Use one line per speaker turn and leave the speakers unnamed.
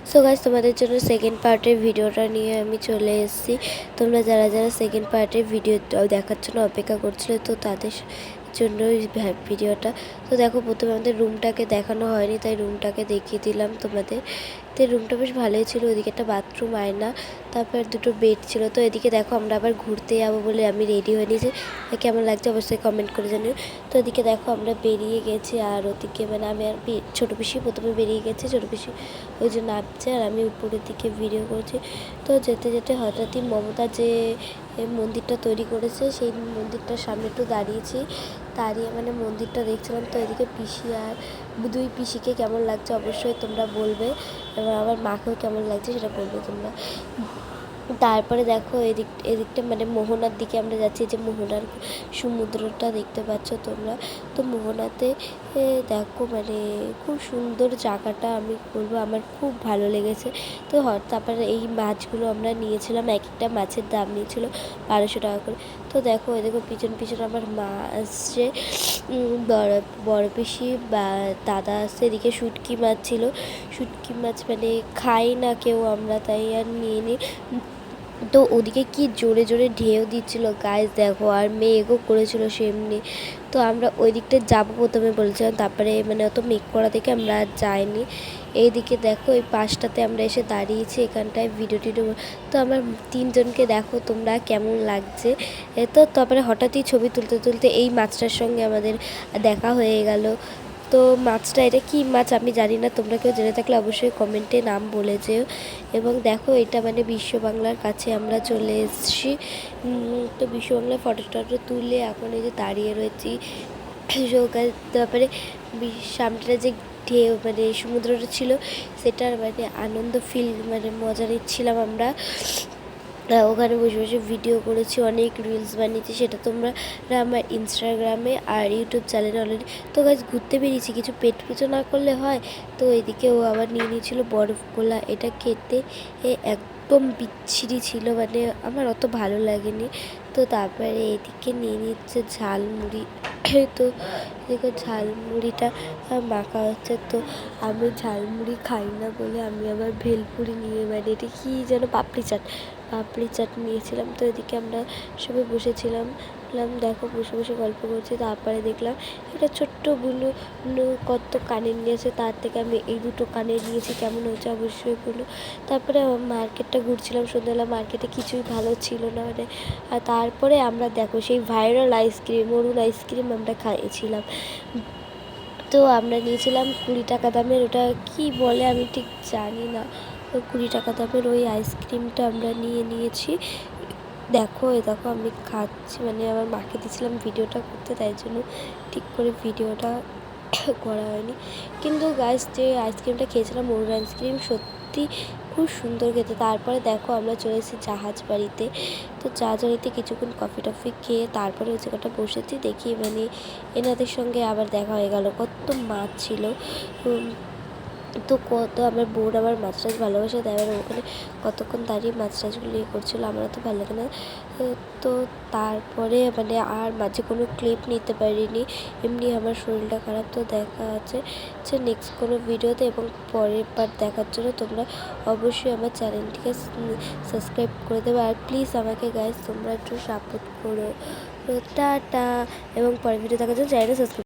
So guys, তোমাদের জন্য second পার্টের ভিডিওটা নিয়ে আমি চলে এসেছি। তোমরা যারা যারা সেকেন্ড পার্টের ভিডিও দেখার জন্য অপেক্ষা করছিলে, তো তাদের জন্য ভিডিওটা। তো দেখো, প্রথমে আমাদের রুমটাকে দেখানো হয়নি, তাই রুমটাকে দেখিয়ে দিলাম তোমাদের। তো রুমটা বেশ ভালোই ছিল। ওইদিকে একটা বাথরুম, আয়না, তারপর দুটো বেড ছিল। তো এদিকে দেখো, আমরা আবার ঘুরতে যাবো বলে আমি রেডি হয়ে নিয়েছি। কেমন লাগছে অবশ্যই কমেন্ট করে জানিও। তো এদিকে দেখো, আমরা বেরিয়ে গেছি। আর ওদিকে মানে আমি আর ছোটো পিসি প্রথমে বেরিয়ে গেছে। ছোটো পিসি ওই যে নাচছে আর আমি উপরের দিকে ভিডিও করছি। তো যেতে যেতে হঠাৎই মমতা যে মন্দিরটা তৈরি করেছে, সেই মন্দিরটার সামনে একটু দাঁড়িয়েছি। দাঁড়িয়ে মানে মন্দিরটা দেখছিলাম। তো এদিকে পিসি আর দুই পিসিকে কেমন লাগছে অবশ্যই তোমরা বলবে, এবং আমার মাকেও কেমন লাগছে সেটা বলবে তোমরা। তারপরে দেখো, এদিকটা মানে মোহনার দিকে আমরা যাচ্ছি। যে মোহনার সমুদ্রটা দেখতে পাচ্ছ তোমরা। তো মোহনাতে দেখো মানে খুব সুন্দর জায়গাটা, আমি বলবো আমার খুব ভালো লেগেছে। তো তারপরে এই মাছগুলো আমরা নিয়েছিলাম। এক একটা মাছের দাম নিয়েছিল 1200 টাকা করে। তো দেখো, দেখো পিছন পিছন আমার মা আসছে, বড় পিসি বা দাদা আসছে। এদিকে শুটকি মাছ ছিল। শুটকি মাছ মানে খাই না কেউ আমরা, তাই আর নিয়ে নিই। তো ওদিকে কি জোরে জোরে ঢেউ দিচ্ছিলো গাইস দেখো, আর মেঘও করেছিল সেমনি। তো আমরা ওই দিকটা যাবো প্রথমে বলেছিলাম, তারপরে মানে অত মেঘ করা দেখে আমরা আর যাইনি। এইদিকে দেখো, এই পাশটাতে আমরা এসে দাঁড়িয়েছি, এখানটায় ভিডিও টিডিও। তো আমার তিনজনকে দেখো তোমরা কেমন লাগছে। তো তারপরে হঠাৎই ছবি তুলতে তুলতে এই মাছটার সঙ্গে আমাদের দেখা হয়ে গেল। তো মাছটা এটা কি মাছ আমি জানি না, তোমরা কেউ জেনে থাকলে অবশ্যই কমেন্টে নাম বলে যেও। এবং দেখো, এটা মানে বিশ্ব বাংলার কাছে আমরা চলে এসেছি। তো বিশ্ব বাংলার ফটো টটো তুলে এখন এই যে দাঁড়িয়ে রয়েছি। তারপরে সামনেটা যে ঢেউ মানে সমুদ্রটা ছিল, সেটার মানে আনন্দ ফিল মানে মজা নিচ্ছিলাম আমরা। ওখানে বসে বসে ভিডিও করেছি, অনেক রিলস বানিয়েছি। সেটা তোমরা আমার ইনস্টাগ্রামে আর ইউটিউব চ্যানেলে অলরেডি। তো গাছ ঘুরতে বেরিয়েছি, কিছু পেট পুজো না করলে হয়। তো এদিকে ও আবার নিয়ে নিয়েছিল বরফ গোলা। এটা খেতে একদম বিচ্ছিরি ছিল, মানে আমার অত ভালো লাগেনি। তো তারপরে এদিকে নিয়ে নিচ্ছে ঝালমুড়ি। তো দেখো, ঝালমুড়িটা মাখা হচ্ছে। তো আমি ঝালমুড়ি খাই না বলে আমি আবার ভেলপুরি নিয়ে, মানে এটা কি যেন পাপড়ি চাট নিয়েছিলাম। তো এদিকে আমরা সবাই বসেছিলাম। দেখো, বসে বসে গল্প করছি। তারপরে দেখলাম একটা ছোট্ট বুনু কত কানের নিয়েছে, তার থেকে আমি এই দুটো কানের নিয়েছি। কেমন হয়েছে অবশ্যই বলো। তারপরে মার্কেটটা ঘুরছিলাম সন্ধ্যাবেলা, মার্কেটে কিছুই ভালো ছিল না মানে। আর তারপরে আমরা দেখো সেই ভাইরাল আইসক্রিম, অরুণ আইসক্রিম আমরা খাইয়েছিলাম। তো আমরা নিয়েছিলাম 20 টাকা দামের, ওটা কি বলে আমি ঠিক জানি না। 20 টাকা দামের ওই আইসক্রিমটা আমরা নিয়েছি। দেখো, দেখো আমি খাচ্ছি, মানে আমার মাকে দিয়েছিলাম ভিডিওটা করতে, তাই জন্য ঠিক করে ভিডিওটা করা হয়নি। কিন্তু গাইস, যে আইসক্রিমটা খেয়েছিলাম অরুণ আইসক্রিম, সত্যি খুব সুন্দর খেতে। তারপরে দেখো, আমরা চলে এসেছি জাহাজ বাড়িতে। তো জাহাজ বাড়িতে কিছুক্ষণ কফি টফি খেয়ে তারপরে ওই জায়গাটা বসেছি। দেখি মানে এনাদের সঙ্গে আবার দেখা হয়ে গেল। কত মাছ ছিল। তো আমার বোন আমার মাছ টাছ ভালোবাসে, তাই আবার ওখানে কতক্ষণ দাঁড়িয়ে মাছ টাছগুলো করছিলো। আমরা তো ভালো লাগে না। তো তারপরে মানে আর মাঝে কোনো ক্লিপ নিতে পারিনি, এমনি আমার শরীরটা খারাপ। তো দেখা আছে যে নেক্সট কোনো ভিডিওতে, এবং পরের পার্ট দেখার জন্য তোমরা অবশ্যই আমার চ্যানেলটিকে সাবস্ক্রাইব করে দেবে। আর প্লিজ আমাকে গাইজ তোমরা একটু সাপোর্ট করো। টাটা, এবং পরের ভিডিও দেখার জন্য চ্যানেলটা সাবস্ক্রাইব।